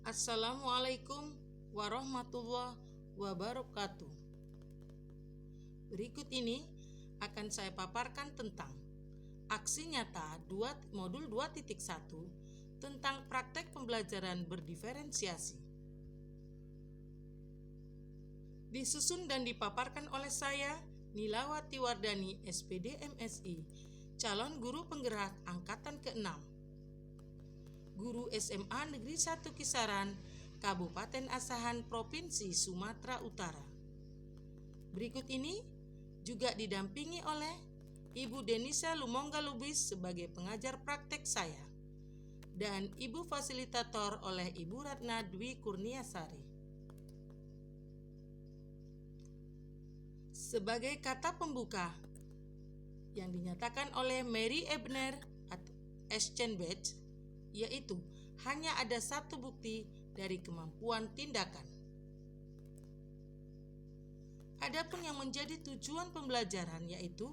Assalamualaikum warahmatullahi wabarakatuh. Berikut ini akan saya paparkan tentang aksi nyata modul 2.1 tentang praktek pembelajaran berdiferensiasi. Disusun dan dipaparkan oleh saya, Nilawati Wardani, SPD MSI, calon guru penggerak angkatan ke-6. Guru SMA Negeri 1 Kisaran, Kabupaten Asahan, Provinsi Sumatera Utara. Berikut ini juga didampingi oleh Ibu Denisa Lumongga Lubis sebagai pengajar praktek saya dan Ibu Fasilitator oleh Ibu Ratna Dwi Kurniasari. Sebagai kata pembuka yang dinyatakan oleh Mary Ebner atau Eschenbach, yaitu hanya ada satu bukti dari kemampuan tindakan. Adapun yang menjadi tujuan pembelajaran yaitu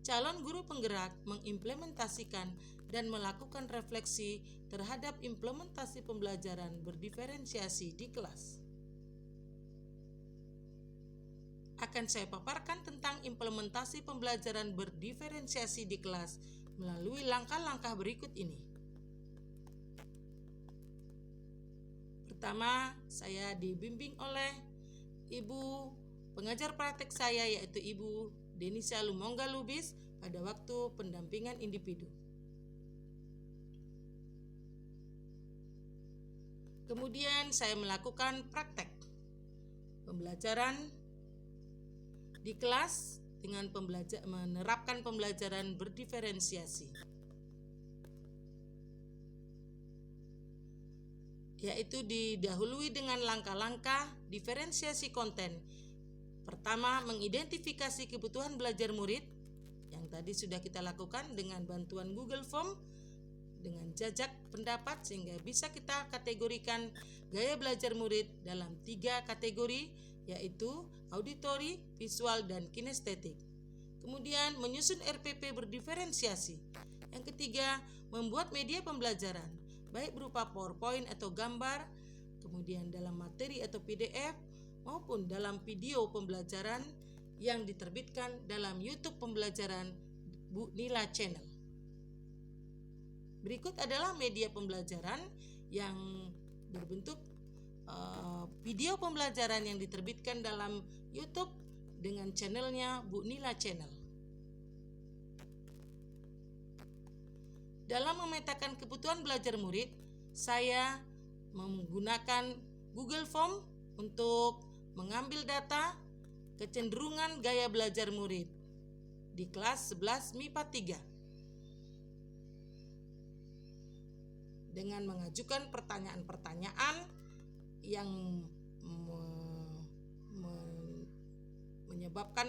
calon guru penggerak mengimplementasikan dan melakukan refleksi terhadap implementasi pembelajaran berdiferensiasi di kelas. Akan saya paparkan tentang implementasi pembelajaran berdiferensiasi di kelas melalui langkah-langkah berikut ini. Pertama, saya dibimbing oleh Ibu pengajar praktek saya yaitu Ibu Denisa Lumongga Lubis pada waktu pendampingan individu. Kemudian saya melakukan praktek pembelajaran di kelas dengan menerapkan pembelajaran berdiferensiasi, yaitu didahului dengan langkah-langkah diferensiasi konten. Pertama, mengidentifikasi kebutuhan belajar murid yang tadi sudah kita lakukan dengan bantuan Google Form dengan jajak pendapat sehingga bisa kita kategorikan gaya belajar murid dalam 3 kategori, yaitu auditori, visual, dan kinestetik. Kemudian menyusun RPP berdiferensiasi. Yang ketiga, membuat media pembelajaran baik berupa PowerPoint atau gambar, kemudian dalam materi atau PDF, maupun dalam video pembelajaran yang diterbitkan dalam YouTube pembelajaran Bu Nila Channel. Berikut adalah media pembelajaran yang berbentuk video pembelajaran yang diterbitkan dalam YouTube dengan channelnya Bu Nila Channel. Dalam memetakan kebutuhan belajar murid, saya menggunakan Google Form untuk mengambil data kecenderungan gaya belajar murid di kelas 11 MIPA 3 dengan mengajukan pertanyaan-pertanyaan yang menyebabkan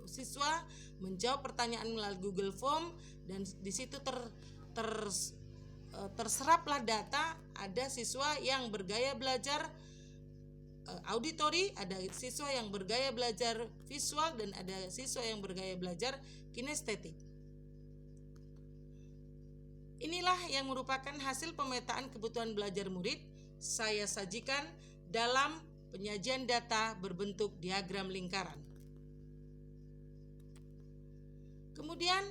siswa menjawab pertanyaan melalui Google Form, dan di situ terseraplah data. Ada siswa yang bergaya belajar auditori, ada siswa yang bergaya belajar visual, dan ada siswa yang bergaya belajar kinestetik. Inilah yang merupakan hasil pemetaan kebutuhan belajar murid. Saya sajikan dalam penyajian data berbentuk diagram lingkaran. Kemudian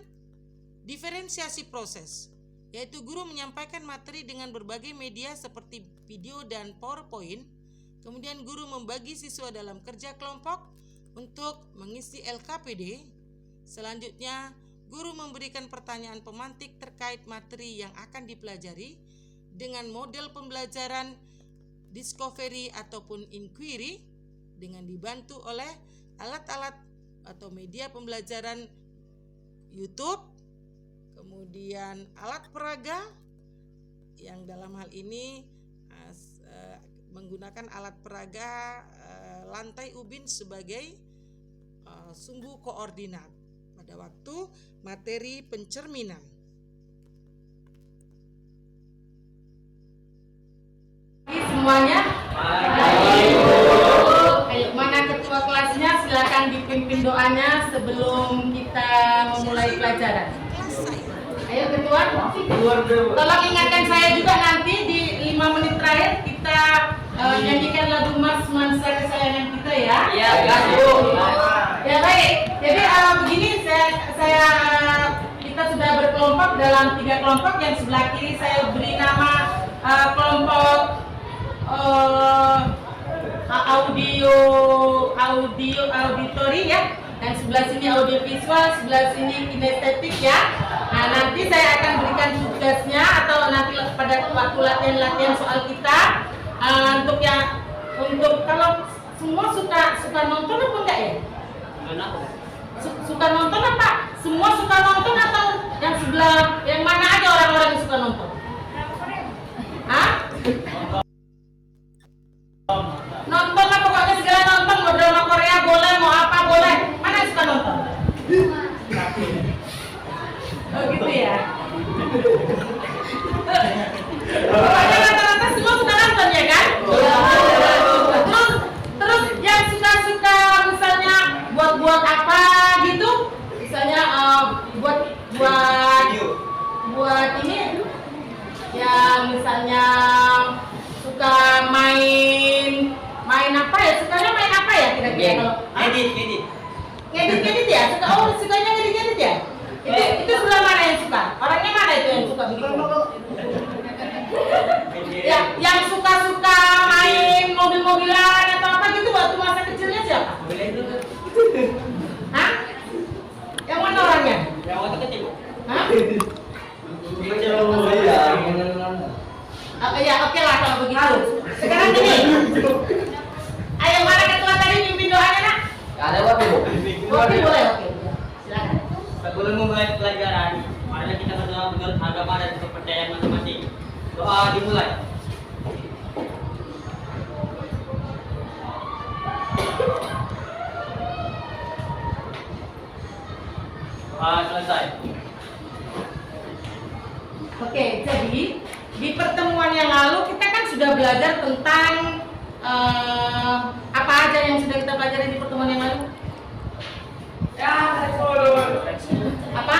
diferensiasi proses, yaitu guru menyampaikan materi dengan berbagai media seperti video dan PowerPoint. Kemudian guru membagi siswa dalam kerja kelompok untuk mengisi LKPD. Selanjutnya, guru memberikan pertanyaan pemantik terkait materi yang akan dipelajari dengan model pembelajaran discovery ataupun inquiry dengan dibantu oleh alat-alat atau media pembelajaran YouTube, kemudian alat peraga yang dalam hal ini menggunakan alat peraga lantai ubin sebagai sumbu koordinat pada waktu materi pencerminan. Semuanya, ayo mana ketua kelasnya, silakan dipimpin doanya sebelum kita memulai pelajaran. Ayo ketua, tolong ingatkan saya juga nanti di 5 menit terakhir kita nyanyikan lagu Mas Mansa kesayangan kita ya. Iya, Bu. Ya baik. Jadi begini kita sudah berkelompok dalam 3 kelompok. Yang sebelah kiri saya beri nama kelompok auditori ya. Dan sebelah sini audiovisual, sebelah sini kinestetik ya. Nah, nanti saya akan berikan tugasnya atau nanti pada waktu latihan soal kita untuk kalau semua suka nonton apa enggak ya? Suka nonton apa? Semua suka nonton atau yang sebelah yang mana aja orang-orang yang suka nonton? Hah? Nonton lah pokoknya segala nonton, mau drama Korea boleh, mau apa boleh. Mana yang suka nonton? Oh gitu ya. Pokoknya rata-rata semua suka nonton ya kan? Terus yang suka misalnya buat apa gitu? Misalnya buat ini ya misalnya suka main apa ya? Sukanya main apa ya kira-kira kalau? Ngedit ya? Sukanya ngedit ya? Itu sebelah mana yang suka? Orangnya mana itu yang suka begitu? Ya, yang suka main mobil-mobilan atau apa gitu waktu masa kecilnya siapa? Hah? Yang mana orangnya? Yang waktu kecil. Hah? Ya oke lah kalau begitu. Sekarang gini. Ayo mana ketua tadi mimpin doanya nak? Ada waktu, Bu. Oke boleh oke. Silakan. Sebelum memulai pelajaran, marilah kita berdoa menurut agama dan kepercayaan masing-masing. Doa dimulai. Doa selesai. Oke, jadi di pertemuan yang lalu kita kan sudah belajar tentang apa aja yang sudah kita pelajari di pertemuan yang lalu? Apa?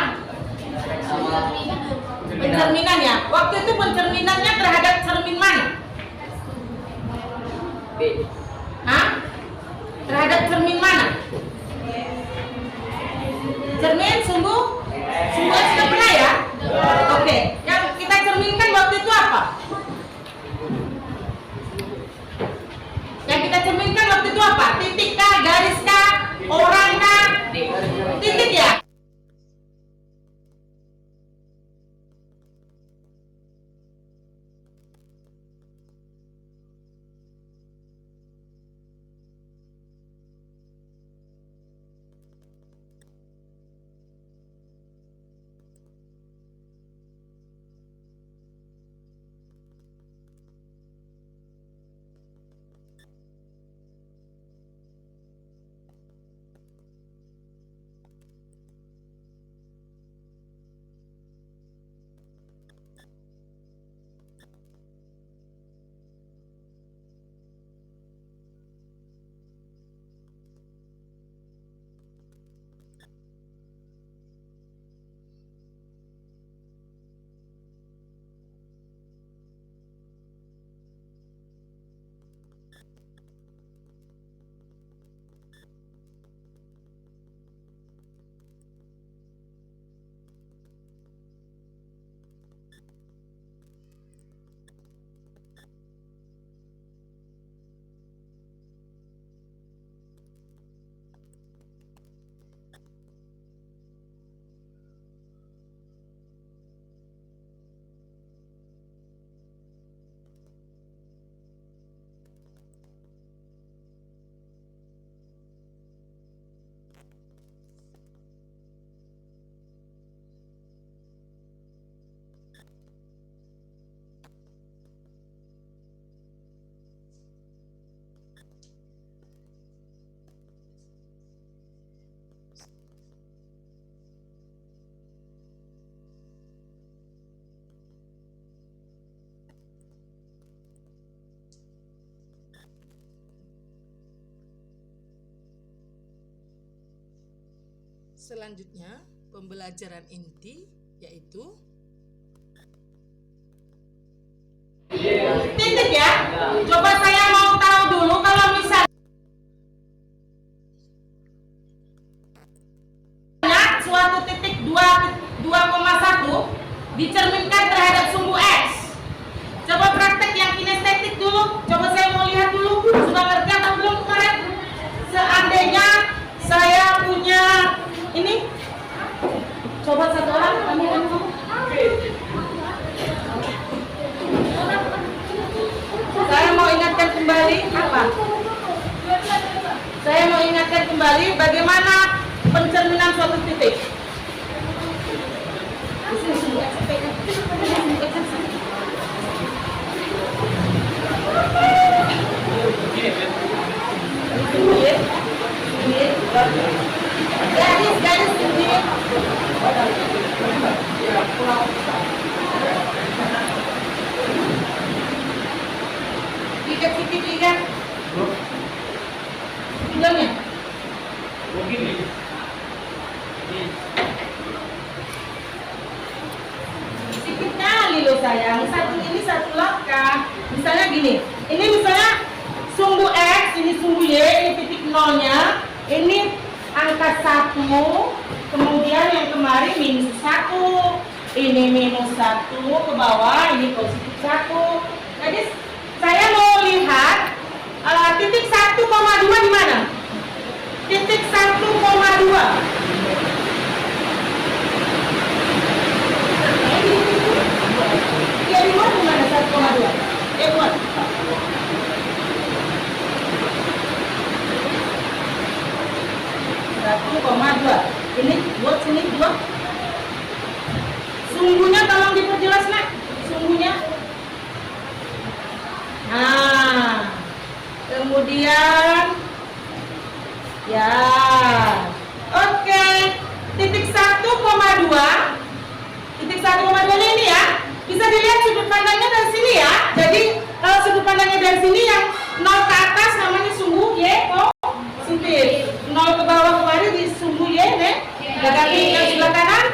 Pencerminan ya. Waktu itu pencerminannya terhadap cermin mana? B. Hah? Terhadap cermin mana? Cermin sumbu? Semua sudah pernah ya? Oke. Yang kita cerminkan waktu itu apa? Yang kita cerminkan waktu itu apa? Titik kah? Garis kah? Orang kah? Titik ya? Selanjutnya, pembelajaran inti yaitu titik ya. Coba saya mau dari apa? Saya mau ingatkan kembali bagaimana pencerminan suatu titik. Garis sendiri. Ikat sedikit ikat. Pinggangnya. Sedikit kali loh sayang. Satu ini satu langkah. Misalnya gini. Ini misalnya sumbu X, ini sumbu Y, ini titik nolnya. Ini angka 1, kemudian yang kemarin minus 1, ini minus 1 ke bawah, ini positif 1. Jadi saya mau lihat titik 1,2 di mana? Titik 1,2. Ya di mana 1,2? Buat. 1,2. Ini buat sini 2. Sumbunya tolong diperjelas nak. Sumbunya. Nah, kemudian ya, oke. Titik 1,2. Titik 1,2 ini ya. Bisa dilihat sudut pandangnya dari sini ya. Jadi kalau sudut pandangnya dari sini yang 0 ke atas namanya sumbu Y positif. 0 ke bawah kemarin di sumbu Y negatif. Yang sebelah kanan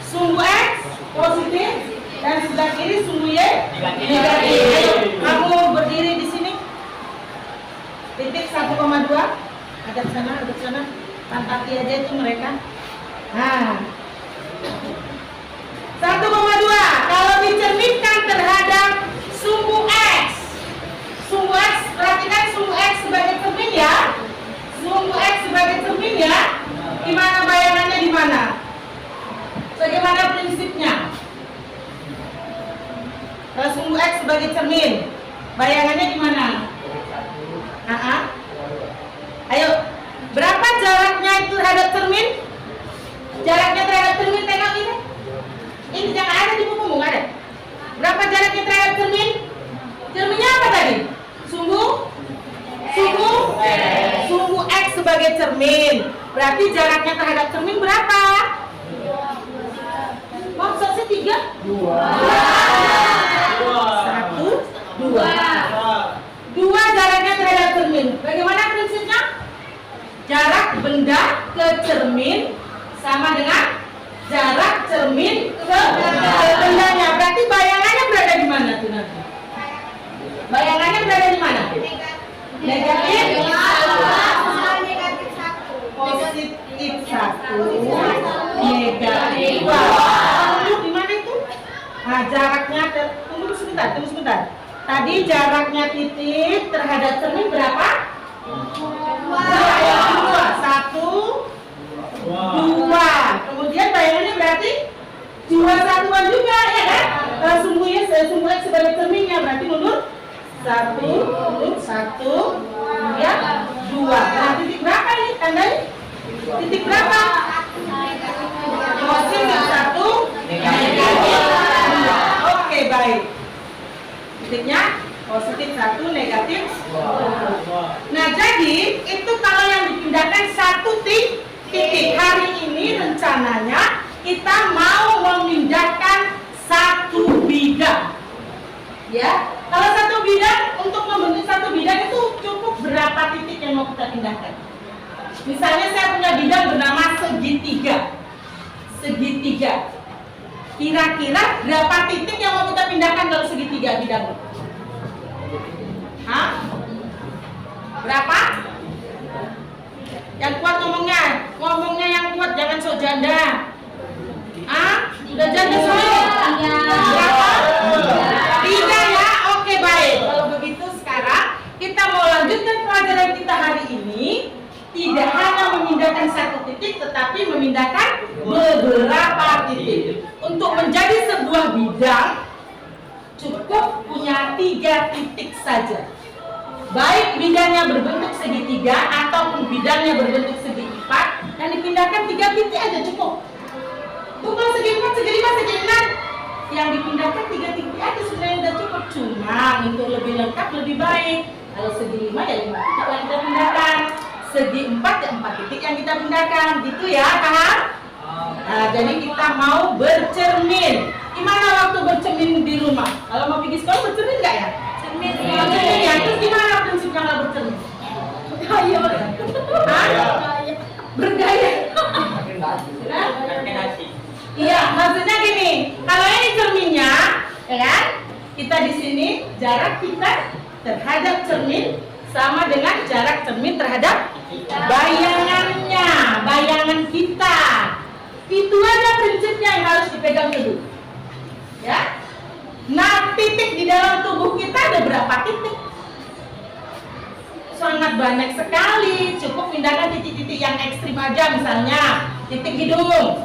sumbu X positif dan sebelah kiri sumbu Y negatif. Ayo, kamu berdiri di sini. Titik 1,2. Ada ke sana. Tampaki aja itu mereka. Nah, 1,2 kalau dicerminkan terhadap sumbu X. Sumbu X, perhatikan sumbu X sebagai cermin ya. Sumbu X sebagai cermin ya. Gimana bayangannya di mana? Bagaimana prinsipnya? Kalau sumbu X sebagai cermin, bayangannya di mana? Ayo, berapa jaraknya itu terhadap cermin? Jaraknya terhadap cermin, tengok ini. Ini jangan ada di bukumu, nggak ada. Berapa jaraknya terhadap cermin? Cerminnya apa tadi? Sumbu X sebagai cermin. Berarti jaraknya terhadap cermin berapa? Maksudnya 3? 2. 1, 2. 2 jaraknya terhadap cermin. Bagaimana prinsipnya? Jarak benda ke cermin sama dengan jarak cermin ke bendanya. Berarti bayangannya berada di mana tuh nanti? Bayangannya berada di mana? Negatif 1. Positif 1. Negatif 2. Lalu di mana itu? Nah, jaraknya tunggu sebentar. Tadi jaraknya titik terhadap cermin berapa? 2. 1, 2. Kemudian bayangannya berarti 2 satuan juga ya kan? Sumbu X sebagai cerminnya berarti mundur 1, mundur 1, kemudian 2. Nah, titik berapa ini? Tandai titik berapa? Positif 1, negatif 2. Oke, baik. Titiknya positif 1, negatif 2. Nah, jadi itu kalau yang dipindahkan satu titik. Hari ini rencananya kita mau memindahkan satu bidang. Ya, kalau satu bidang, untuk membentuk satu bidang itu cukup berapa titik yang mau kita pindahkan? Misalnya saya punya bidang bernama segitiga. Kira-kira berapa titik yang mau kita pindahkan dalam segitiga bidang? Hah? Berapa? Yang kuat ngomongnya yang kuat, jangan sok janda. Udah janda semua? Berapa? 3 ya, oke baik. Kalau begitu sekarang kita mau lanjutkan pelajaran kita hari ini. Tidak hanya memindahkan satu titik, tetapi memindahkan beberapa titik. Untuk menjadi sebuah bidang cukup punya 3 titik saja. baik bidangnya berbentuk segitiga ataupun bidangnya berbentuk segi empat, yang dipindahkan 3 titik aja cukup. Bukan segi 4, segi 5, segi 6, yang dipindahkan 3 titik aja sebenarnya udah cukup. Cuma untuk lebih lengkap lebih baik, kalau segi 5 ya 5 titik yang kita pindahkan, segi 4 ya 4 titik yang kita pindahkan, gitu ya, paham? Nah, jadi kita mau bercermin. Gimana waktu bercermin di rumah? Kalau mau pergi sekolah bercermin nggak ya? Cermin. Bercermin ya. Terus gimana prinsipnya kalau bercermin? Bergaya. Bergaya. Iya, maksudnya gini. Kalau ini cerminnya, ya kan? Kita di sini jarak kita terhadap cermin sama dengan jarak cermin terhadap bayangannya, bayangan kita. Itu aja prinsipnya yang harus dipegang teguh. Ya. Nah, titik di dalam tubuh kita ada berapa titik? Sangat banyak sekali. Cukup pindahkan titik-titik yang ekstrim aja, misalnya titik hidung.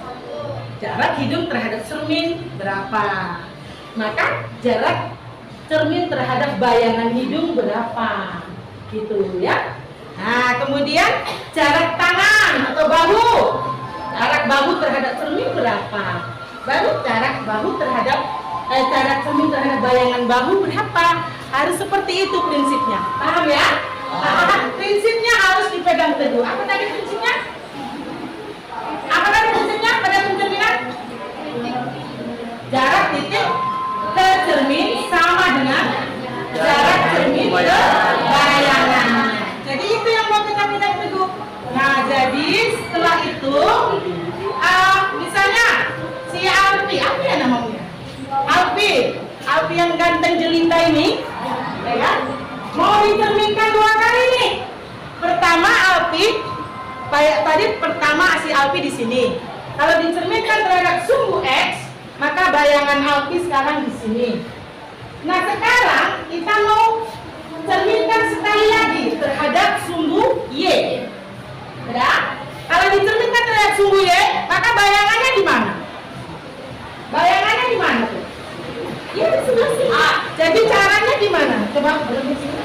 Jarak hidung terhadap cermin berapa? Maka jarak cermin terhadap bayangan hidung berapa? Gitu ya. Nah, kemudian jarak tangan atau bahu. Jarak bahu terhadap cermin berapa? Baru jarak bahu terhadap jarak cermin terhadap bayangan bahu berapa? Harus seperti itu prinsipnya. Paham ya? Prinsipnya harus dipegang teguh. Apa tadi prinsipnya? Apa tadi prinsipnya pada pencerminan? Jarak titik ke cermin sama dengan jarak cermin ke bayangan. Jadi itu yang mau kita pegang teguh. Nah, jadi setelah itu misalnya si Alpi, apa ya namanya? Alpi yang ganteng jelita ini, ya kan? Mau dicerminkan 2 kali nih. Pertama Alpi, kayak tadi pertama si Alpi di sini. Kalau dicerminkan terhadap sumbu X, maka bayangan Alpi sekarang di sini. Nah, sekarang kita mau cerminkan sekali lagi terhadap sumbu Y. Ya? Kalau dicerminkan terhadap sumbu Y, maka bayangannya di mana? Bayangannya di mana tuh? Ya di sebelah sini. Jadi caranya di mana? Coba berhenti sini.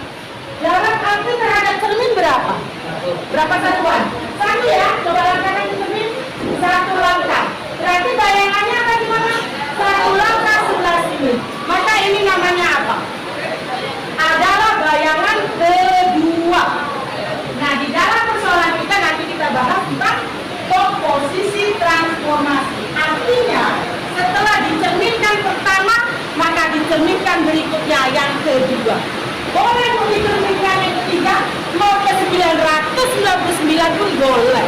Jarak Alpi terhadap cermin berapa? Berapa satuan? 1 ya. Coba langkahkan di cermin. 1 langkah. Berarti bayangannya akan di mana? 1 langkah sebelah sini. Maka ini namanya apa? Adalah bayangan kedua. Nah, di dalam persoalan kita nanti kita bahas tentang komposisi transformasi. Artinya, setelah dicerminkan pertama, maka dicerminkan berikutnya yang kedua. Boleh mau dicerminkan yang ketiga, mau ke 999 pun boleh.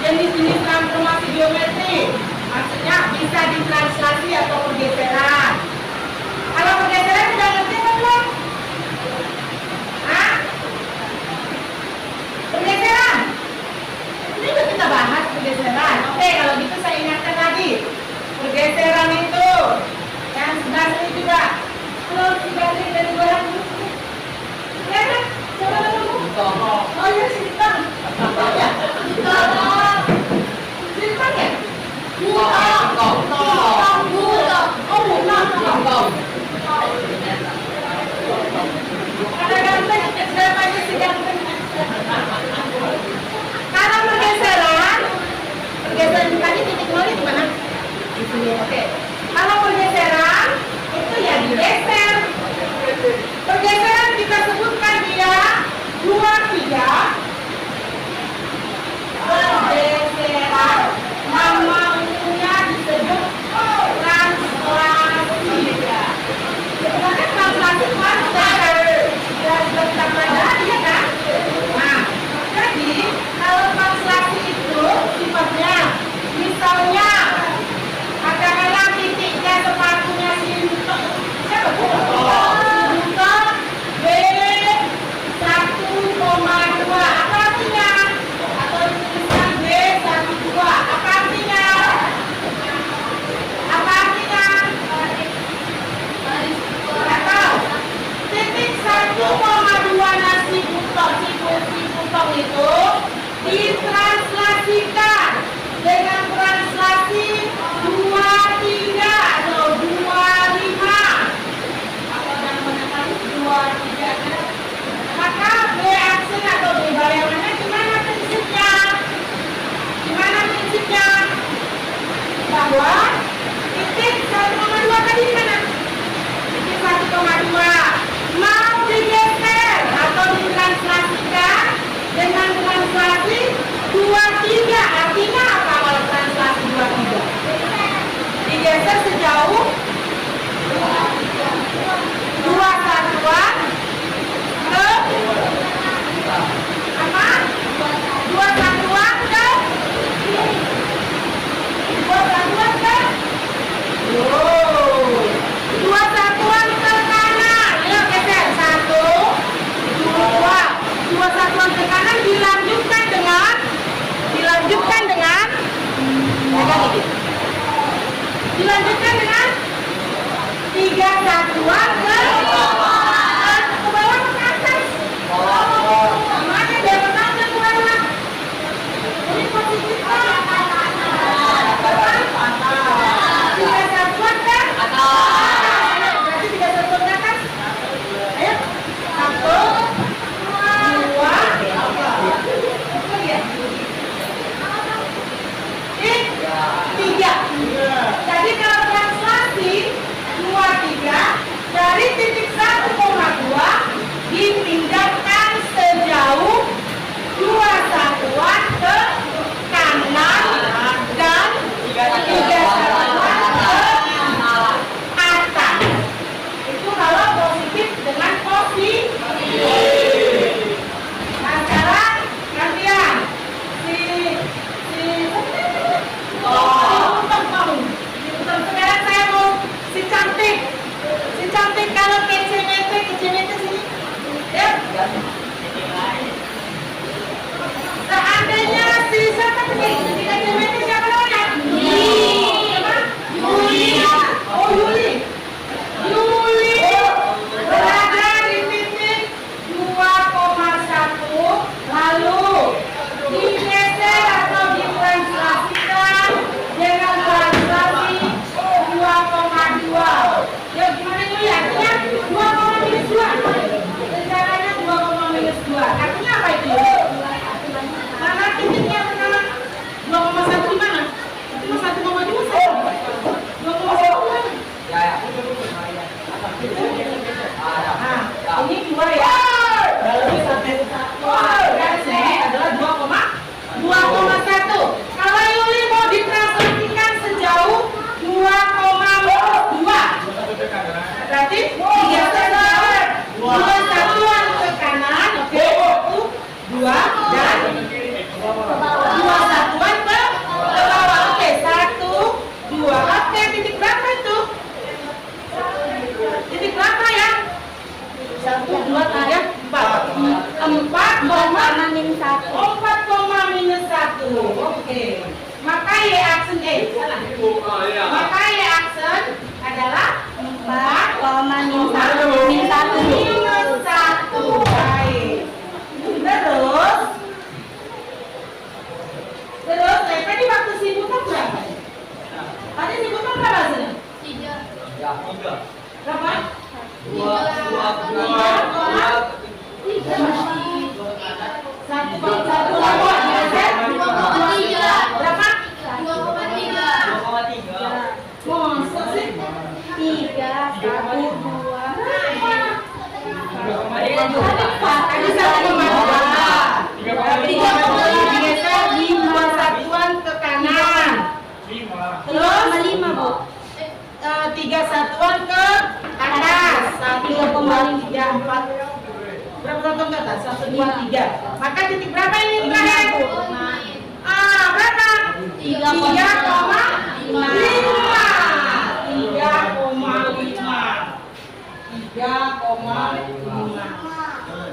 jenis-jenis transformasi geometri. Maksudnya bisa ditranslasi atau pergeseran. Kalau pergeseran sudah ngerti kan belum? Hah? Pergeseran? Ini udah kita bahas pergeseran. Oke, kalau gitu saya ingatkan lagi. Pergeseran itu yang sebelah sini juga. Kalau dibalik dari barang bukti. Ya kan? Coba dulu. Oh iya, Sintang. Ya? Sintang ya? Butong. Oh, butong. Ada ganteng, siapa aja si ganteng? Kalau pergeseran tadi titik nolnya di mana? Di sini, oke. Kalau pergeseran itu ya digeser. Pergeseran kita sebutkan dia 2-3. Pergeseran nama umumnya disebut translasi. Sebenarnya translasi tentang pelajaran ya kan? Nah, jadi kalau translasi itu sifatnya, misalnya katakanlah titiknya sepatunya siapa? B 1,2 apa artinya? Atau tulisan B 12 apa artinya? Apa artinya? Atau titik 1,2 nasi butong si butong itu ditranslasikan dengan translasi 23 atau 25 atau yang menekan 23. Maka B aksen atau B bayangannya gimana prinsipnya? Gimana prinsipnya? Bahwa titik 1,2 tadi di mana? Titik 1,2 mau digeser atau ditranslasikan dengan translasi 23. Artinya apa kalau translasi 23? Digeser sejauh 2 satuan ke apa? 2 satuan ke 2 satuan ke 2 satuan ke kanan. Ayo geser 1, 2 satuan ke kanan dilanjutkan dengan dilanjutkan dengan 3 satuan ke bawah ke atas. Mana dia menang ke bawah? Ini positif kan? 3 satuan ke atas. Berarti 3 satuan ke atas. Ayo. 1, 2, 3. Jadi kalau translasi 2, 3 dari titik 1 salah. Maka Y aksen adalah 4,-1. Baik. Terus, tadi waktu simultan berapa? Tadi simultan berapa hasilnya? 3. Berapa? 3 satuan ke atas, 1,34. Berapa satuan ke atas? 1, 2, 3. Maka titik berapa ini terakhir? Berapa? 3,5. 3,5.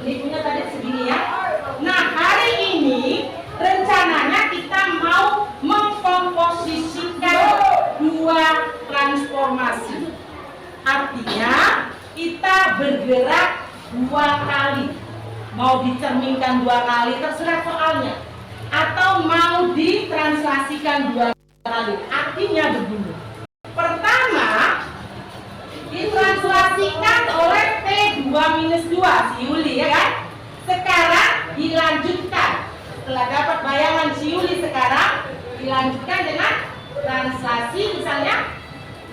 Ini punya tadi segini ya. Nah, hari ini rencananya kita mau mengkomposisikan 2 transformasi. Artinya kita bergerak 2 kali. Mau dicerminkan 2 kali terserah soalnya. Atau mau ditranslasikan 2 kali. Artinya begini. Pertama, ditranslasikan oleh T2-2 si Yuli ya kan? Sekarang dilanjutkan. Setelah dapat bayangan si Yuli sekarang dilanjutkan dengan translasi misalnya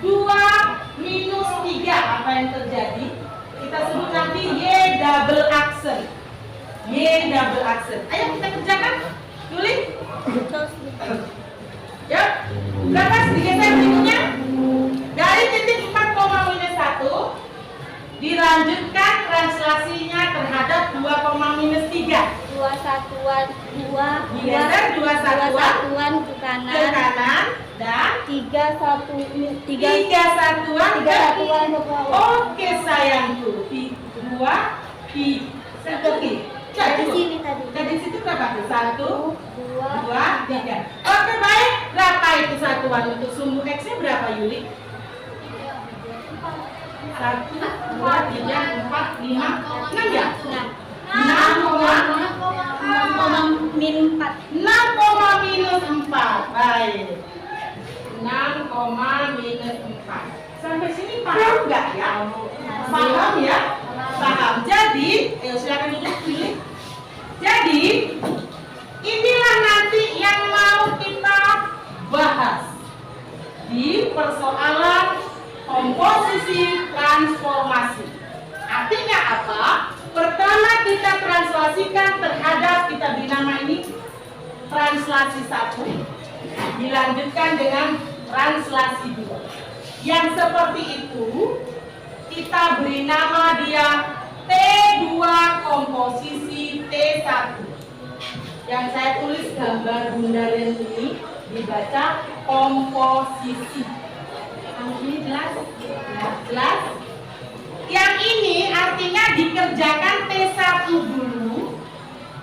2-3. Apa yang terjadi? Kita sebut nanti Y double aksen. Y double aksen. Ayo kita kerjakan. Yuli. Ya. Berapa digeser berikutnya? Dari titik 4,-1 dilanjutkan translasinya terhadap 2,-3. 2 satuan Digeser 2 satuan ke kanan, dan 3 satuan ke bawah. Oke sayangku. 2 di Dari sini tadi. Dari situ berapa? 1, 2, 2 3. Oke baik. Berapa itu satuan untuk sumbu X-nya berapa Yuli? 1, 2, 3, 4, 5, 6 ya? 6,-4. Baik. 6,-4. Sampai sini paham nggak ya? Paham ya? Paham. Jadi, silakan duduk dulu. Jadi, inilah nanti yang mau kita bahas di persoalan komposisi transformasi. Artinya apa? Pertama kita translasikan terhadap, kita beri nama ini translasi 1, dilanjutkan dengan translasi 2. Yang seperti itu kita beri nama dia T2 komposisi T1. Yang saya tulis gambar bundaran ini dibaca komposisi. Ini jelas? Yang ini artinya dikerjakan T1 dulu,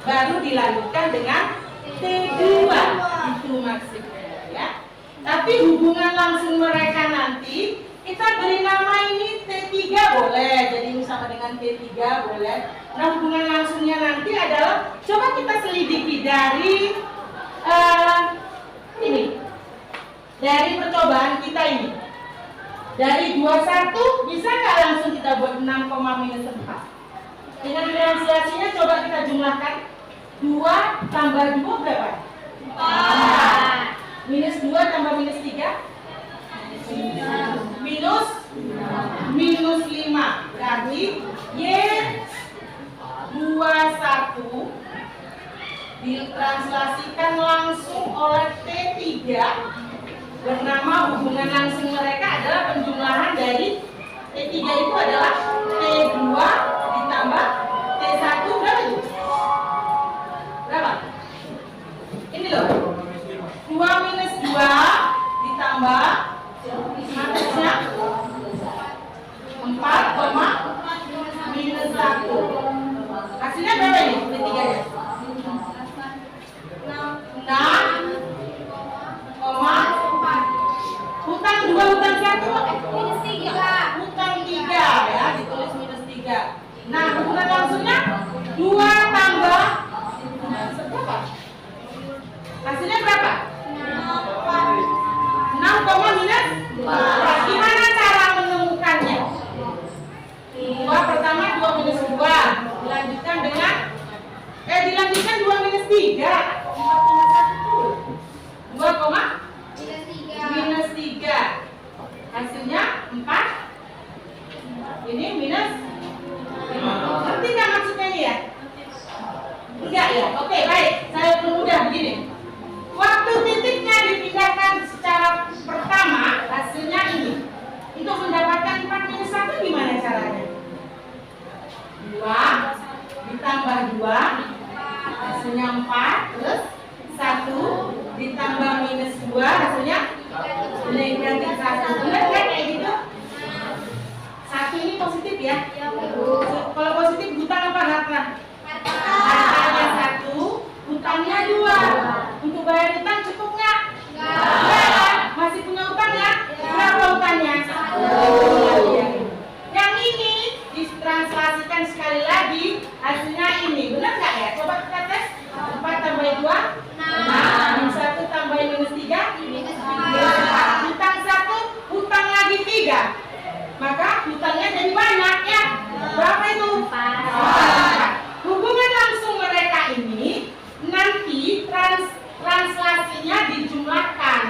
baru dilanjutkan dengan T2. Itu maksudnya ya. Tapi hubungan langsung mereka nanti kita beri nama ini T3 boleh, jadi sama dengan T3 boleh. Nah hubungan langsungnya nanti adalah, coba kita selidiki dari ini, dari percobaan kita ini. Dari 21 bisa nggak langsung kita buat 6,-4? Dengan translasinya coba kita jumlahkan. 2 tambah 2 berapa? 4. Minus 2 tambah minus 3? Minus 5. Berarti Y21 ditranslasikan langsung oleh T3 bernama hubungan langsung mereka adalah penjumlahan dari T3 itu adalah T2 ditambah T1 berapa itu? Berapa? Ini loh 2 minus 2 ditambah maksudnya 4, minus 1. Hasilnya berapa ini? T3 nya 6, 4. dengan dilanjutkan 2 minus 3. 2, minus 3. Hasilnya 4. Ini minus 5. Ngerti nggak maksudnya ini ya? Enggak ya? Oke, baik. Saya permudah begini. Waktu titiknya dipindahkan secara pertama, hasilnya ini. Untuk mendapatkan 4 minus 1 gimana caranya? 2 ditambah 2, hasilnya 4. Terus 1 ditambah minus 2, hasilnya negatif 1. Benar kan kayak gitu? 1 ini positif ya? Kalau positif hutang apa harta? Hartanya 1, hutangnya 2. Untuk bayar hutang cukup nggak? Nggak. Masih punya hutang ya? Berapa hutangnya? 1. Yang ini ditranslasikan sekali lagi, hasilnya ini. Benar nggak ya? Coba kita tes. 4 tambah 2, 6. 1 tambah minus 3, minus 4. Hutang 1, hutang lagi 3. Maka hutangnya jadi banyak ya. Berapa itu? 4. Hubungan langsung mereka ini nanti translasinya dijumlahkan.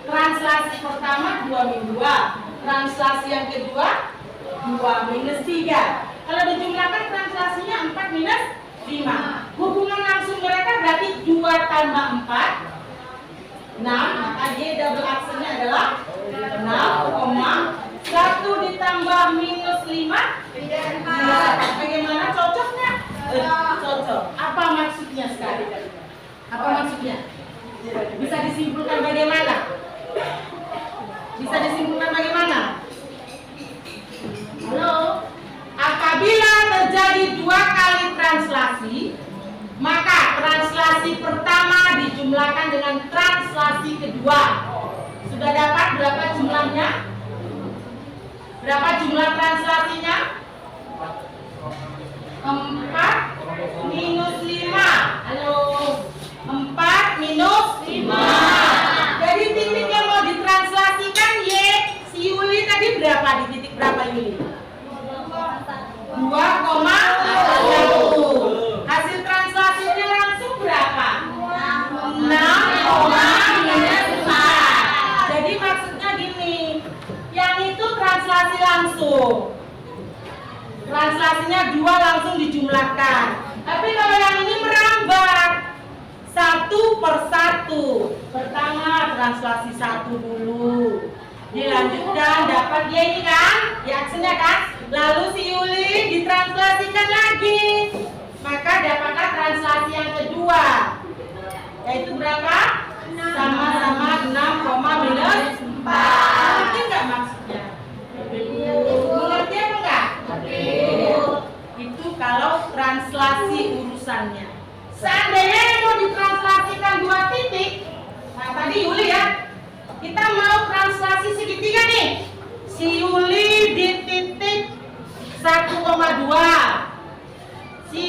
Translasi pertama 2 min 2, translasi yang kedua 2 minus 3. Kalau dijumlahkan translasinya 4 minus 5. Hubungan langsung mereka berarti 2 tambah 4, 6. Maka Y double aksennya adalah 6, 1 ditambah minus 5. Bagaimana, cocok nggak? Cocok. Apa maksudnya sekali? Apa maksudnya? Bisa disimpulkan bagaimana? Bisa disimpulkan bagaimana? Halo? Apabila terjadi 2 kali translasi, maka translasi pertama dijumlahkan dengan translasi kedua. Sudah dapat berapa jumlahnya? Berapa jumlah translasinya? 4 minus 5. Halo? 4 minus 5. Jadi titik yang mau ditranslasikan Y, si Yuli tadi berapa di titik berapa Yuli? 2,1. Hasil translasinya langsung berapa? 6, minus 4. Jadi maksudnya gini, yang itu translasi langsung. Translasinya 2 langsung dijumlahkan. Tapi kalau yang ini merambat 1 per 1. Pertama translasi 1 dulu, dilanjutkan dapat Y ini kan, Y aksennya kan. Lalu si Yuli ditranslasikan lagi, maka dapatlah translasi yang kedua, yaitu berapa? Sama-sama 6, minus 4. Ngerti nggak maksudnya? Mengerti apa enggak? Itu kalau translasi urusannya. Seandainya yang mau ditranslasikan 2 titik, nah tadi Yuli ya, kita mau translasi segitiga nih. Si Yuli di titik 1,2, si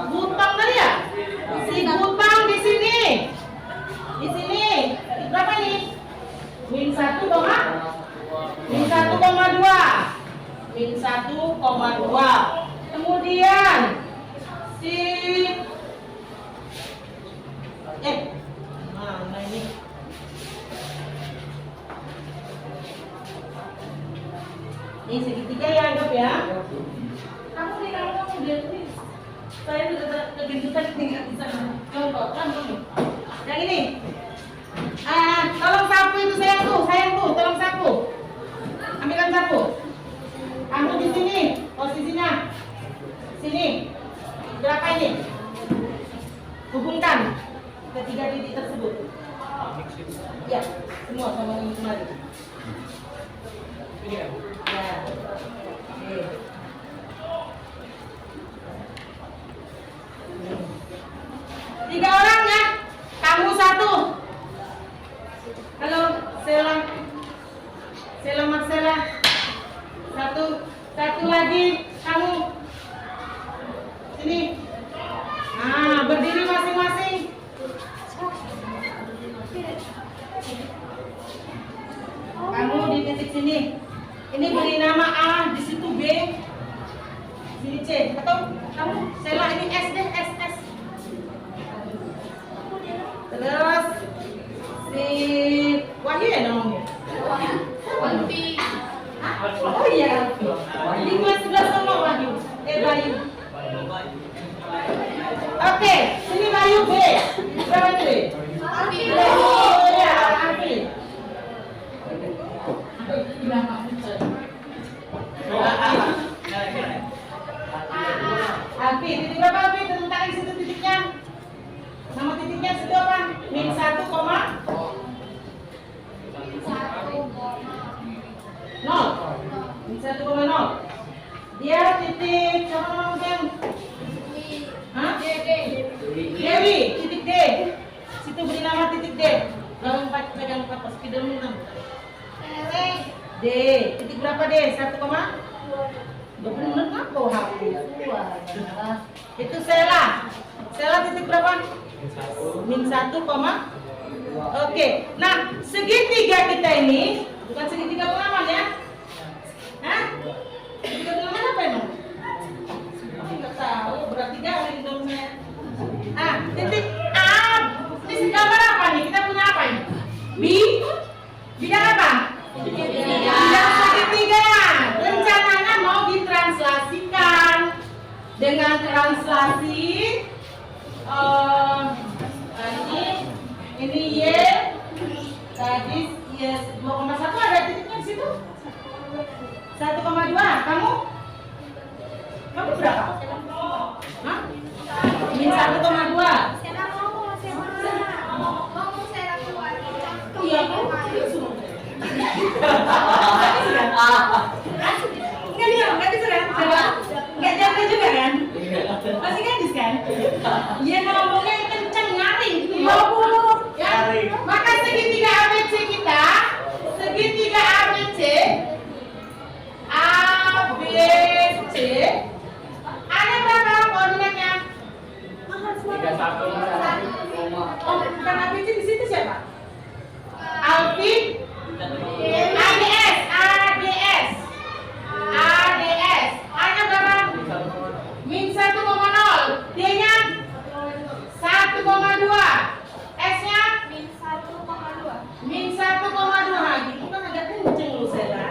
Butang tadi ya, si Butang di sini berapa nih? Min 1,2, min 1,2. Kemudian si mana ini? Ini segitiga ya, anggap ya. Kamu lihat ini. Saya sudah kegendutan nggak bisa contoh kan ini. Yang ini. Tolong sapu itu sayang tuh, tolong sapu. Ambilkan sapu. Kamu di sini, posisinya. Sini. Berapa ini? Hubungkan ketiga titik tersebut. Ya, semua sama ini kembali. Ya. Oke. 3 orang ya. Kamu 1. Halo, Sela Marcela. 1 lagi kamu. Sini. Berdiri masing-masing. Kamu di titik sini. Ini beri nama A, di situ B, sini C. Oh iya, di kelas 11 sama Bayu. Bayu. Oke, sini Bayu B. Berapa itu? Oh ya, Alfi. Alfi, titik berapa Alfi? Tentang di situ titiknya. Nama titiknya situ apa? Min 1, nol. Min 1,0. Dia titik sama mungkin. Hah? Dewi, titik D. Situ beri nama titik D. Pegang 4 pas spidol menang. D, titik berapa D? 1, bener nggak kau hapus? Itu Sela. Sela titik berapa? Min 1, oke. Nah, segitiga kita ini bukan segitiga pengaman ya? Hah? Segitiga pengaman apa emang? Nggak tahu. Berarti garing dong saya. Ah, titik A. Ini gambar apa nih? Kita punya apa ini? Bidang apa? Bidang segitiga. Rencananya mau ditranslasikan dengan translasi ini Y tadi Y 2,1 ada titiknya di situ 1,2. Kamu berapa? Hah? Min 1,2. Iya, nggak jaga juga kan? Masih gadis kan? Iya ngomongnya kenceng nyaring gitu ya. Ya, maka segitiga ABC kita, segitiga ABC, ada berapa koordinatnya? Oh, bukan ABC di situ siapa? Alfi, ADS. Ada berapa? Min 1,0. D-nya 1,2. S-nya min 1,2. Gitu kan agak kenceng lu Sela.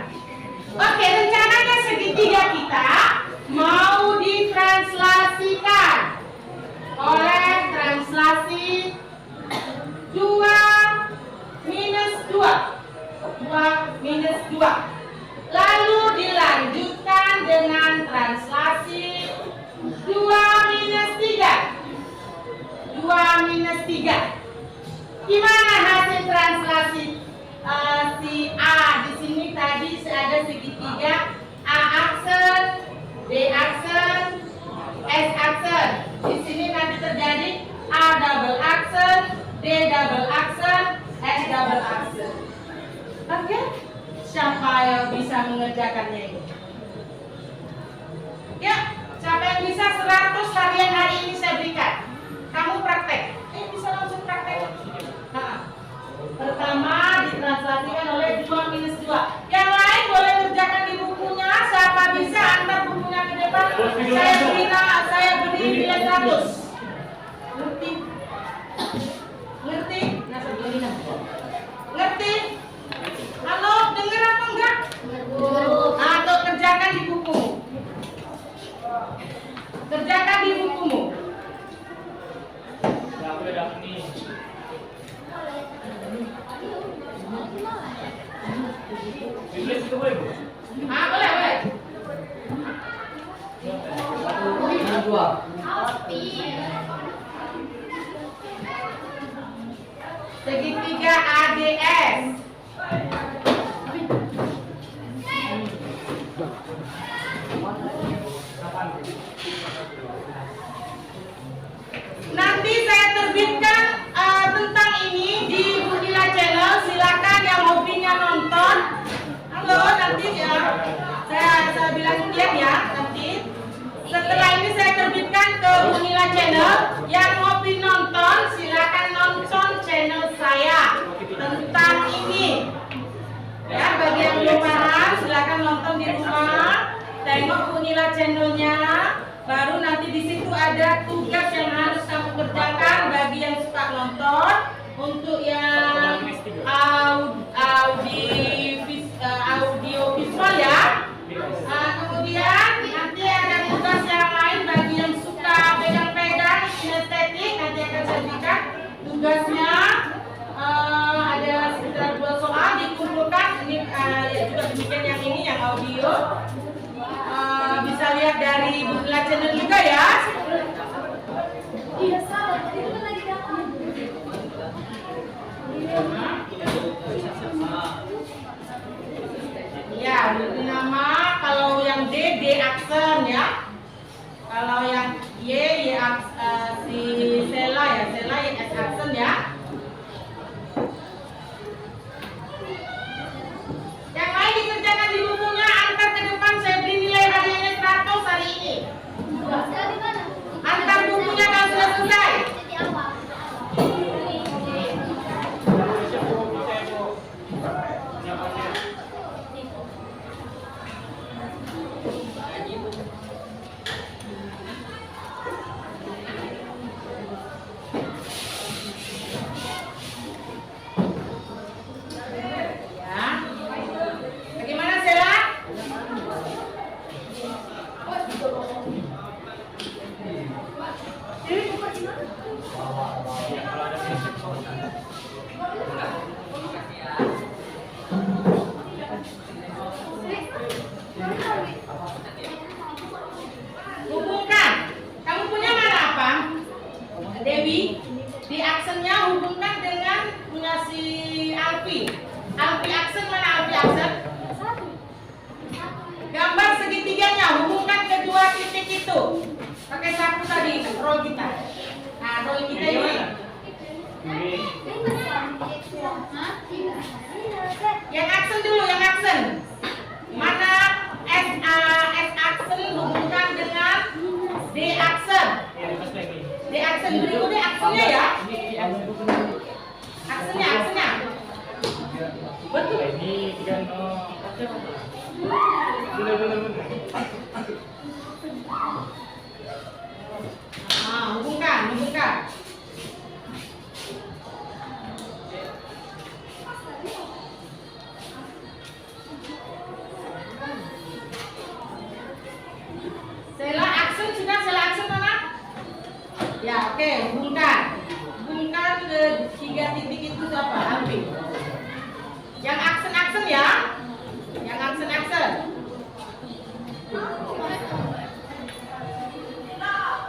Oke, rencananya segitiga kita mau ditranslasikan oleh translasi 2 minus 2. Lalu dilanjutkan dengan translasi 2 minus 3. Gimana hasil translasi si A di sini tadi ada segitiga A aksen, B aksen, S aksen. Di sini nanti terjadi A double aksen, D double aksen, S double aksen. Oke? Siapa yang bisa mengerjakannya ini? Ya, siapa yang bisa 100 harian hari ini saya berikan. Kamu praktek. Bisa langsung praktek. Nah, pertama ditranslasikan oleh 2 minus 2. Yang lain boleh kerjakan di bukunya. Siapa bisa antar bukunya ke depan? Saya beri nilai 100. Ngerti? Ngerti? Halo, dengar apa enggak? Atau kerjakan di bukumu. Kerjakan di bukumu. Boleh. Segitiga ADS. Nanti saya terbitkan tentang ini di Bunila Channel. Silakan yang hobinya nonton. Halo, nanti ya. Saya bilang sekian ya. Nanti setelah ini saya terbitkan ke Bunila Channel. Yang hobi nonton, silakan nonton channel saya tentang ini. Ya, bagi yang belum paham, silakan nonton di rumah. Tengok Bunila Channelnya. Baru nanti di situ ada tugas yang harus kamu kerjakan bagi yang suka nonton. Untuk yang audio visual ya, itu. Bisa lihat dari Google Channel juga ya. Ya, beri nama. Kalau yang D aksen ya. Kalau yang Y si Sela ya, Sela S aksen ya. Yang lain dikerjakan di bukunya, antar ke depan. Saya beri nilai hadiahnya 100 hari ini. Antar bukunya kalau sudah selesai. Ya. Bagaimana Sela? Hubungkan. Kamu punya mana apa? Dewi. Di aksennya hubungkan dengan punya si Alfi. Alfi aksen mana Alfi aksen? Gambar segitiganya hubungkan kedua titik itu. Pakai sapu tadi, roll kita. Nah, roll kita ini. Yang aksen dulu, yang aksen. Mana S aksen hubungkan dengan D aksen. D aksen berikutnya aksennya ya. Aksennya. Betul. Hubungkan. Sela aksen sudah, Sela aksen mana? Ya, oke, hubungkan ke 3 titik itu apa? Alfi. Yang aksen ya. Yang aksen.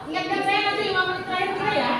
Ingatkan saya nanti 5 menit terakhir ya.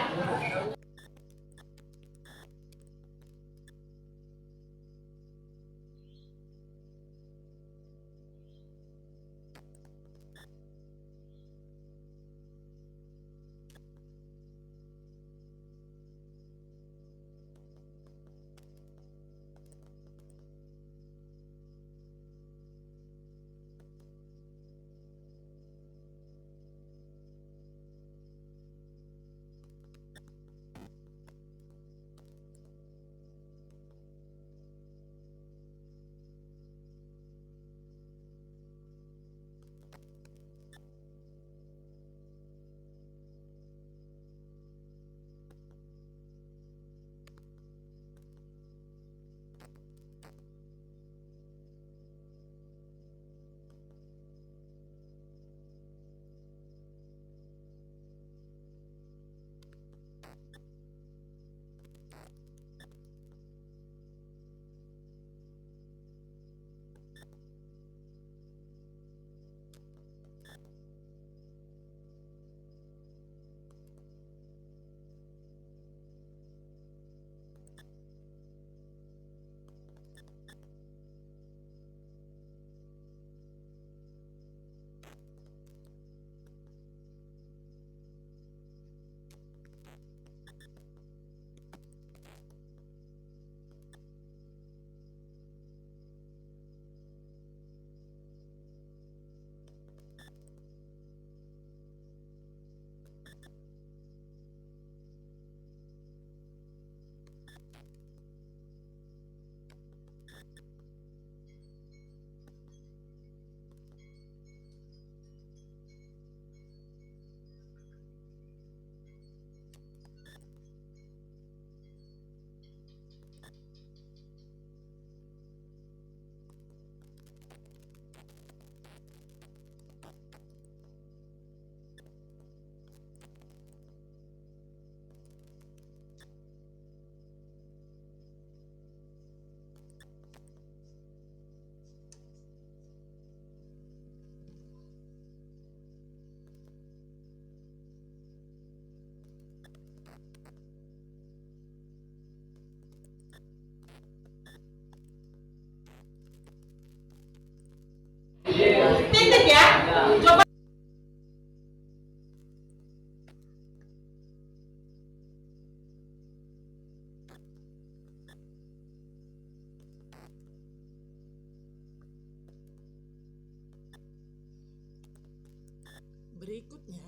Berikutnya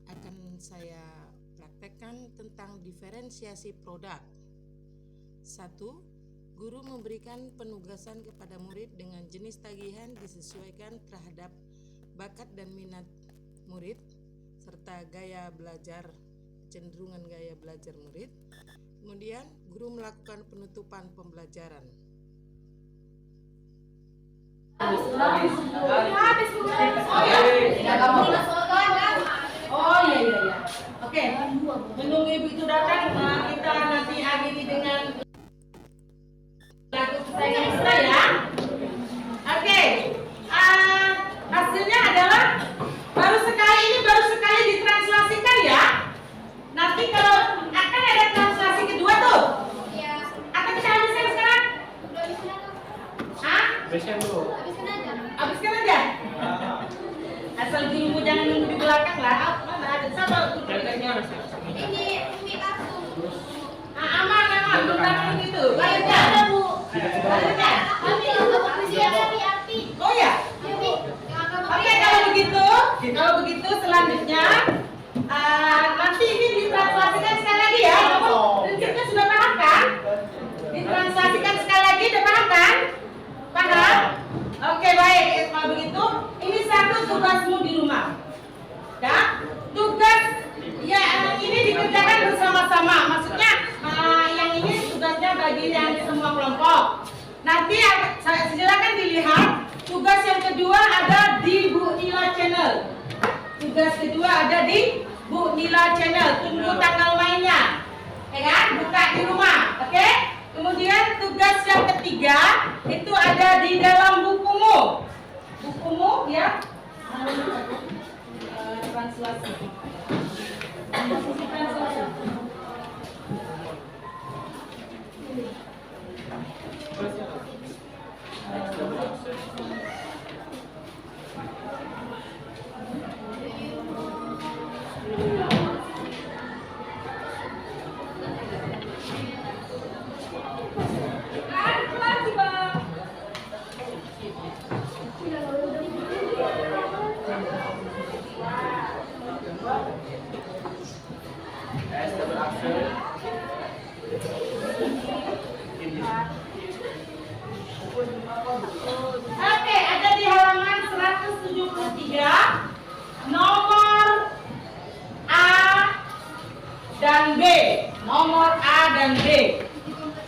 akan saya praktekkan tentang diferensiasi produk. 1. Guru memberikan penugasan kepada murid dengan jenis tagihan disesuaikan terhadap bakat dan minat murid serta gaya belajar, kecenderungan gaya belajar murid. Kemudian guru melakukan penutupan pembelajaran. Oh iya. Oke. Menunggu ibu itu datang, kita nanti akhiri dengan lagu kesayangan kita ya. Oke. Hasilnya adalah baru sekali ditranslasikan ya. Nanti kalau akan ada translasi kedua tuh. Iya. Akan kita habiskan sekarang? Udah habisin aja. Hah? Habiskan aja. Habiskan aja. Asal gurumu jangan nunggu di belakang lah. Mana ada siapa? Ini Umi kartu. Aman. Belum datang gitu. Baik ya. Ada Bu. Baik ya. Api, api. Oh ya. Ya, Bi. Oke, kalau begitu selanjutnya nanti ini ditranslasikan sekali lagi ya. Kamu prinsipnya sudah paham kan? Ditranslasikan sekali lagi, udah paham kan? Paham? Oke, baik. Kalau begitu, ini satu tugasmu di rumah. Ya, tugas ya ini dikerjakan bersama-sama. Maksudnya yang ini tugasnya bagi yang semua kelompok. Nanti saya silakan dilihat. Tugas yang kedua ada di Bu Nila Channel. Tugas kedua ada di Bu Nila Channel. Tunggu tanggal mainnya, ya kan? Buka di rumah, oke? Kemudian tugas yang ketiga itu ada di dalam bukumu. Bukumu ya. Translasi. Oke, ada di halaman 173 nomor A dan B. Nomor A dan B.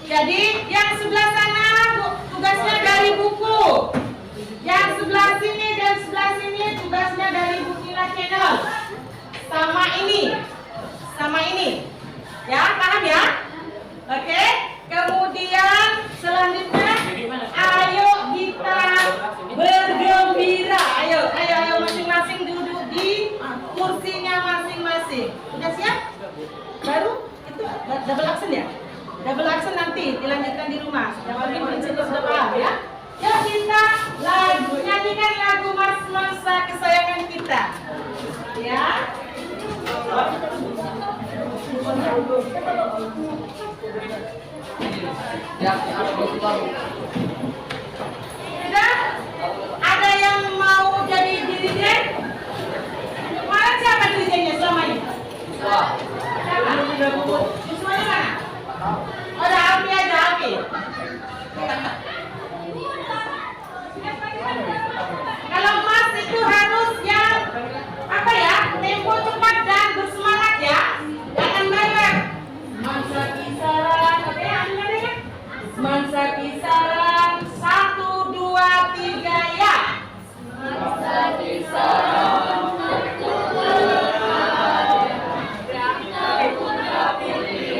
Jadi yang sebelah sana tugasnya dari buku. Yang sebelah sini dan sebelah sini tugasnya dari Bu Nila Channel. Sama ini. Ya, paham ya? Oke. Kemudian selanjutnya ayo kita bergembira. Ayo masing-masing duduk di kursinya masing-masing. Udah siap? Baru itu double action ya? Double action nanti dilanjutkan di rumah. Yang penting prinsipnya sudah paham ya? Yuk kita nyanyikan lagu masa kesayangan kita. Ya. Sudah? Ada yang mau jadi dirijen? Mana siapa dirijennya selama ini? Siapa? Semuanya mana? Oh, ada Api aja, Api. Kalau Mas itu harus yang apa ya? Tempo cepat dan bersemangat ya. Jangan banyak. Mansa kisaran, oke, ambil ya. Mansa kisaran 1, 2, 3 ya. Mansa kisaran 1, 2, 3.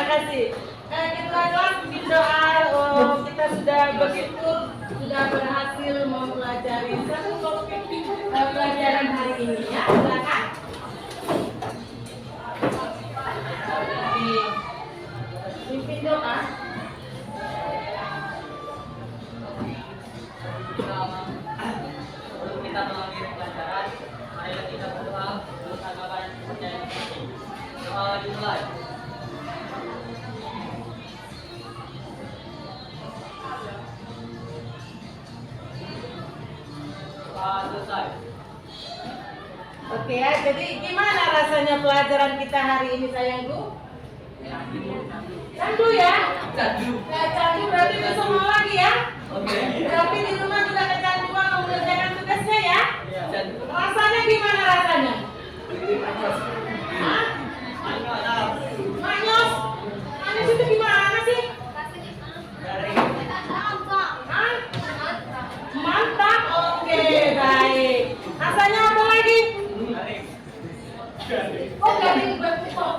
terima kasih. Kita kelas bikin doa. Kita sudah berhasil mempelajari satu topik pelajaran hari ini ya. Silakan. Bikin doa. Sebelum kita mengakhiri pelajaran, marilah kita berdoa untuk agama dan kepercayaan masing-masing. Doa dimulai. Doa selesai. Oke ya, jadi gimana rasanya pelajaran kita hari ini sayangku? Candu ya? Candu berarti besok mau lagi ya? Berarti di rumah juga kecanduan mengerjakan tugasnya ya? Rasanya gimana rasanya? Hah? Manyos? Manyos itu gimana sih? Hah? Mantap, oke baik. Rasanya apa lagi? Oh garing betul.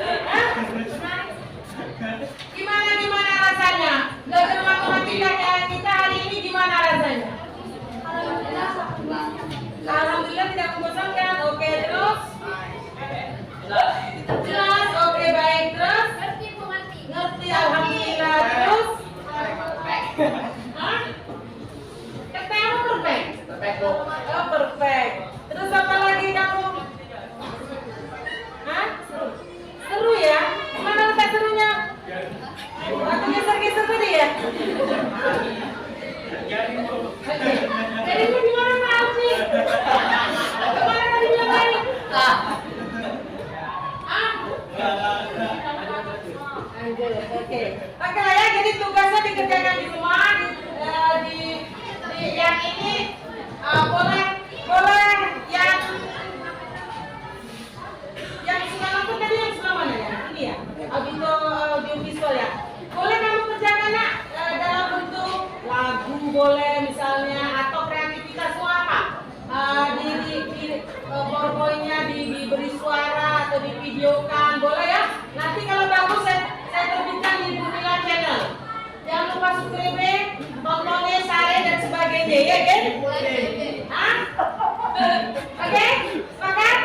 Hah? Gimana rasanya? Belajar matematika kita hari ini gimana rasanya? Alhamdulillah tidak membosankan. Oke, terus? Jelas, oke baik, terus? Ngerti, alhamdulillah, terus? Hah? Kata apa perfect? Oh, perfect. Terus apa lagi kamu? Hah? Seru ya? Mana letak serunya? Aku geser-geser tadi ya? Jadi itu gimana Pak Alfi? Kemana tadi bilang tadi? Oke. Oke lah ya, jadi tugasnya dikerjakan di rumah di yang ini boleh yang sekarang tuh tadi yang sebelah mana ya? Ini ya, audio visual ya. Boleh kamu kerjakan nak dalam bentuk lagu boleh misalnya atau kreativitas apa? Di PowerPoint-nya diberi suara atau divideokan boleh ya? Nanti kalau bagus saya terbitkan di Bumila Channel. Jangan lupa subscribe, tontonnya, share dan sebagainya ya kan? Hah? Oke? Sepakat?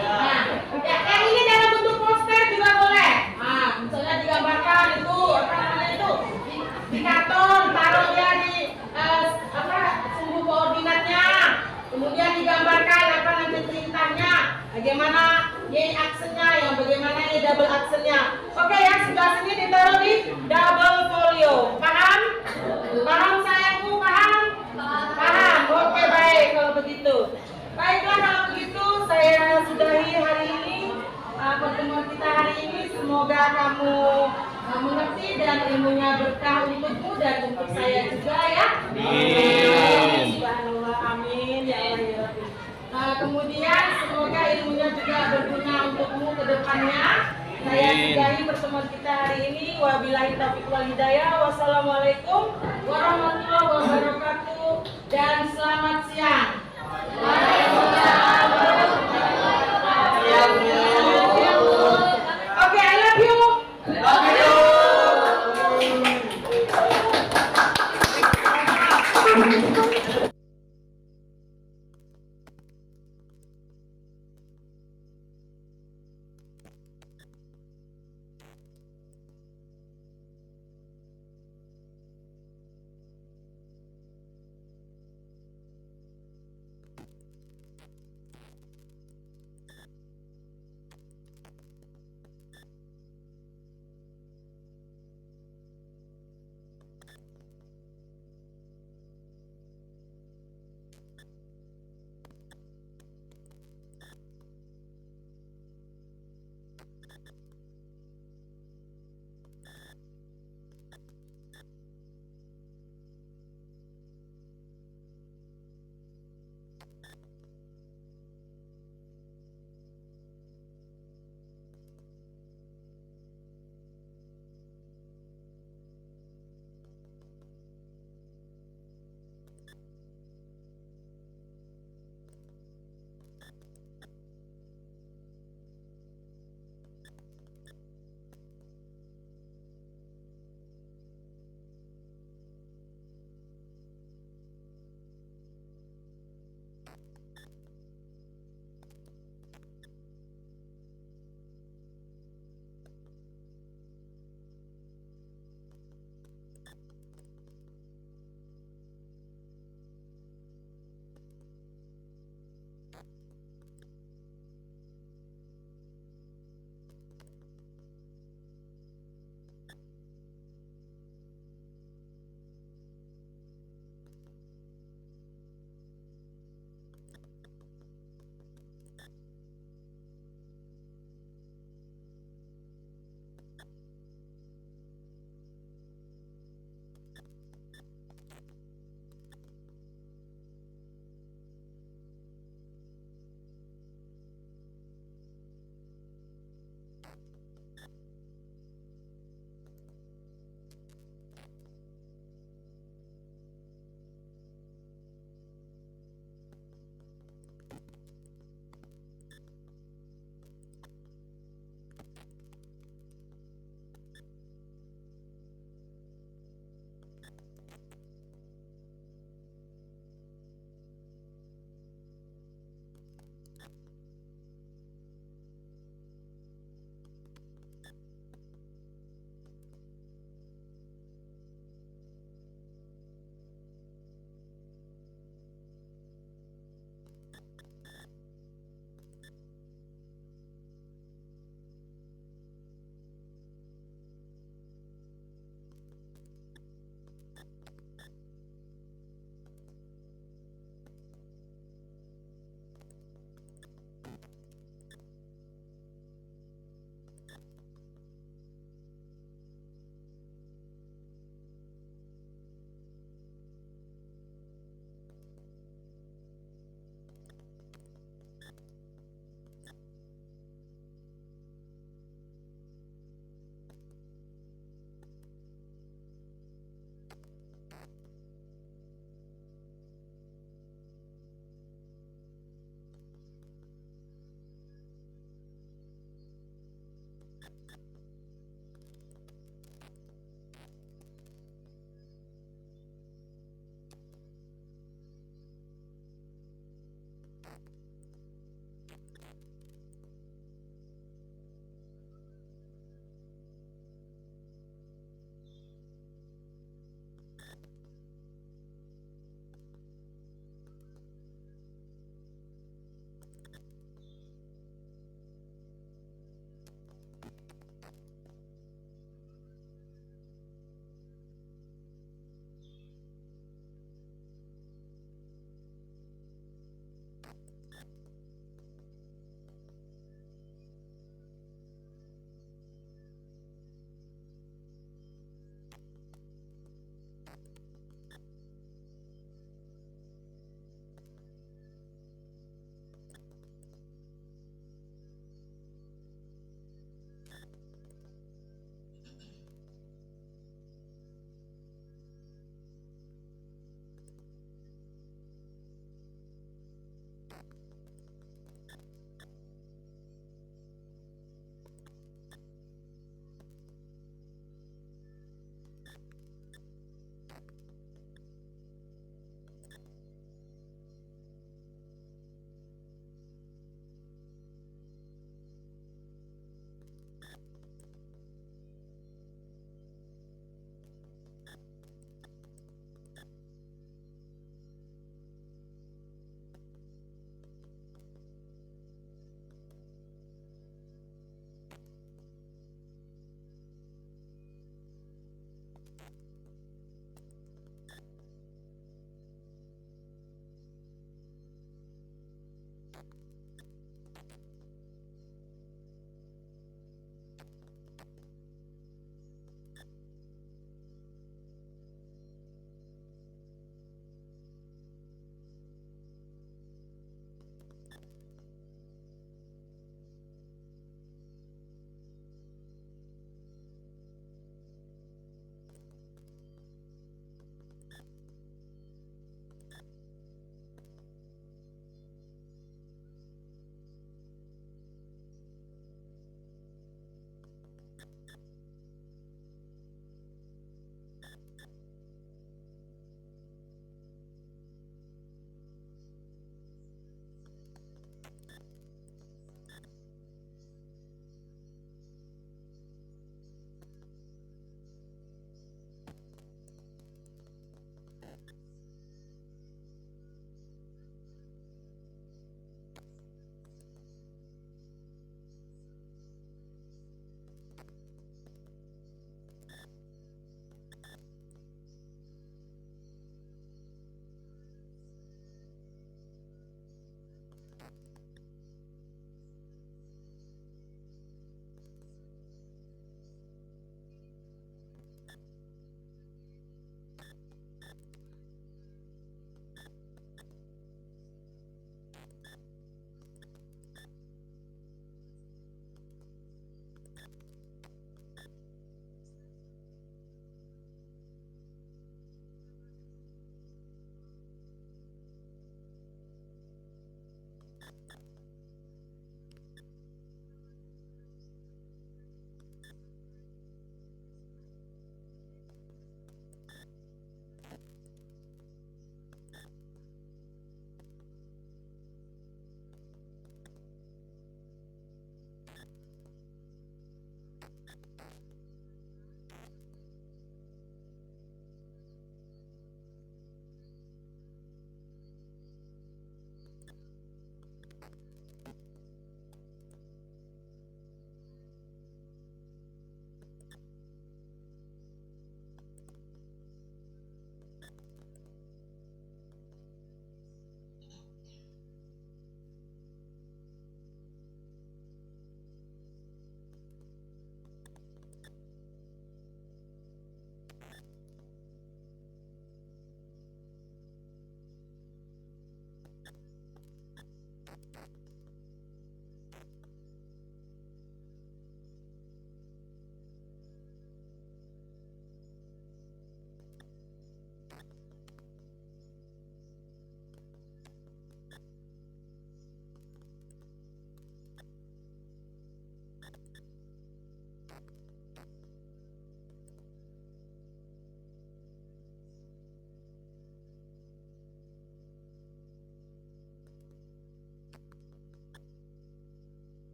Nah, ya, yang ini dalam bentuk poster juga boleh. Nah, misalnya digambarkan itu apa namanya itu di karton, taruhnya di sumbu koordinatnya. Kemudian digambarkan apa nanti perintahnya, bagaimana Y aksennya, yang bagaimana Y double aksennya. Oke ya, sebelah sini ditaruh di double folio. Paham? Paham sayangku? Paham? Paham. Oke baik kalau begitu. Baiklah kalau begitu saya sudahi hari ini pertemuan kita hari ini. Semoga kamu mengerti dan ilmunya berkah untukmu dan untuk saya juga ya. Amin. Subhanallah, amin ya Allah ya Rabbi. Kemudian semoga ilmunya juga berguna untukmu ke depannya. Saya sudahi pertemuan kita hari ini. Wabillahi taufiq wal hidayah. Wassalamualaikum warahmatullahi wabarakatuh dan selamat siang. Waalaikumsalam warahmatullahi wabarakatuh. Oke, I love you.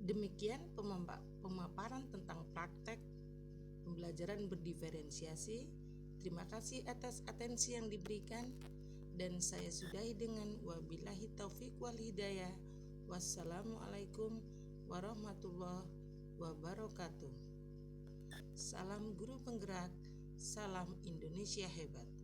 Demikian pemaparan tentang praktek pembelajaran berdiferensiasi. Terima kasih atas atensi yang diberikan, dan saya sudahi dengan wabillahi taufik wal hidayah. Wassalamualaikum warahmatullahi wabarakatuh. Salam guru penggerak, salam Indonesia hebat.